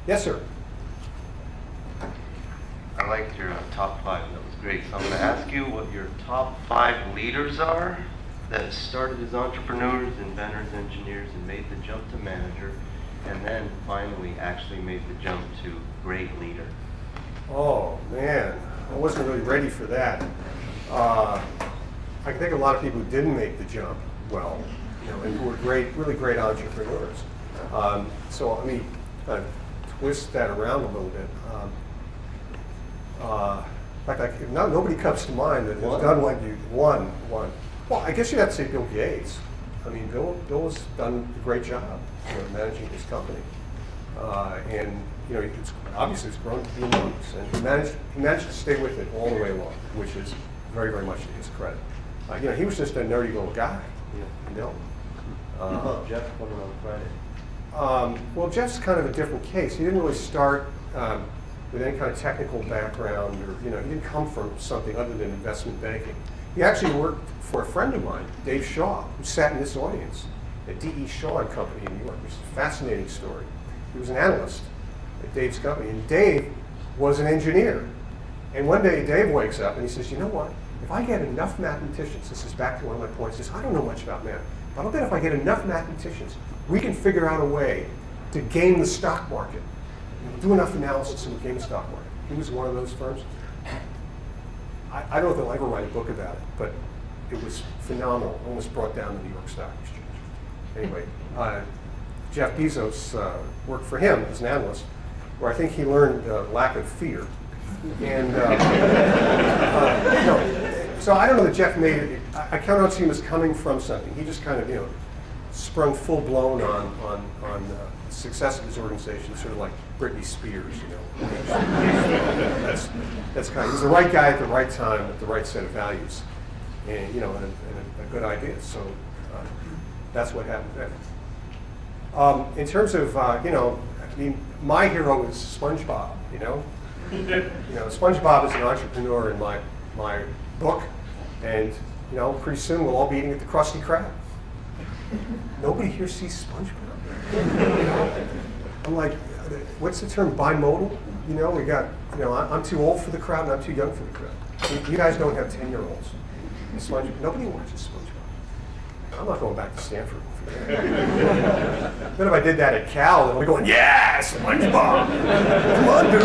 Yes, sir. I liked your top 5. That was great. So I'm going to ask you what your top 5 leaders are that started as entrepreneurs, inventors, engineers, and made the jump to manager, and then finally actually made the jump to great leader. Oh, man. I wasn't really ready for that. I think a lot of people who didn't make the jump well, and who were great, really great entrepreneurs. So let me kind of twist that around a little bit. In fact, nobody comes to mind that has done what you one. Well, I guess you'd have to say Bill Gates. I mean, Bill has done a great job managing his company, and obviously it's grown to be enormous, and he managed to stay with it all the way along, which is very, very much to his credit. He was just a nerdy little guy. Jeff coming on Friday. Well, Jeff's kind of a different case. He didn't really start with any kind of technical background, or he didn't come from something other than investment banking. He actually worked for a friend of mine, Dave Shaw, who sat in this audience at D.E. Shaw and Company in New York, which is a fascinating story. He was an analyst at Dave's company, and Dave was an engineer. And one day Dave wakes up and he says, you know what? If I get enough mathematicians, this is back to one of my points, he says, I don't know much about math, but I'll bet if I get enough mathematicians, we can figure out a way to game the stock market. Do enough analysis and game the stock market. He was one of those firms. I don't know if they'll ever write a book about it, but it was phenomenal. Almost brought down the New York Stock Exchange. Anyway, Jeff Bezos worked for him as an analyst, where I think he learned lack of fear. And so I don't know that Jeff made it. I cannot see him as coming from something. He just kind of sprung full blown on the success of his organization, sort of like Britney Spears. That's kind of, he's the right guy at the right time with the right set of values, and and a good idea. So that's what happened then. In terms of my hero is SpongeBob. SpongeBob is an entrepreneur in my book, and pretty soon we'll all be eating at the Krusty Krab. Nobody here sees SpongeBob. I'm like, what's the term, bimodal? We got, I'm too old for the crowd and I'm too young for the crowd. You guys don't have 10-year-olds. Nobody watches SpongeBob. I'm not going back to Stanford. Then if I did that at Cal, they'll be going, yeah, SpongeBob. Come on, dude.